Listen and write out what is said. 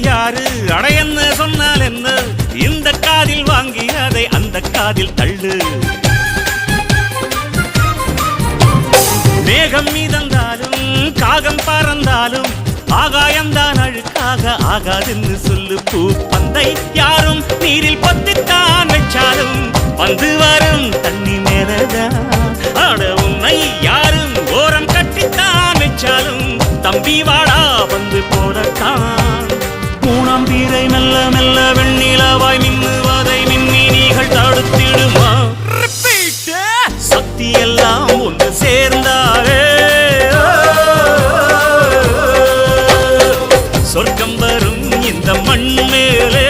யாரு அடையன்னு சொன்னால் என்ன இந்த காதில் வாங்கி அதை அந்த காதில் தள்ளு மேகம் மீதந்தாலும் காகம் பறந்தாலும் ஆகாயம்தான் அழுக்காக ஆகாதுன்னு சொல்லு பூ பந்தை யாரும் நீரில் பத்தித்தான் வச்சாலும் வந்து வரும் தண்ணி மேலதான் ஆட உன்னை யாரும் ஓரம் கட்டித்தான் வச்சாலும் தம்பி வாடா வந்து போறத்தான் மூணாம் பீரை மெல்ல மெல்ல வெண்ணிலவாய் மின்னுவதை மின்மினிகள் தடுத்திடுமா சக்தி எல்லாம் ஒன்று சேர்ந்தாரே சொர்க்கம் வரும் இந்த மண் மேலே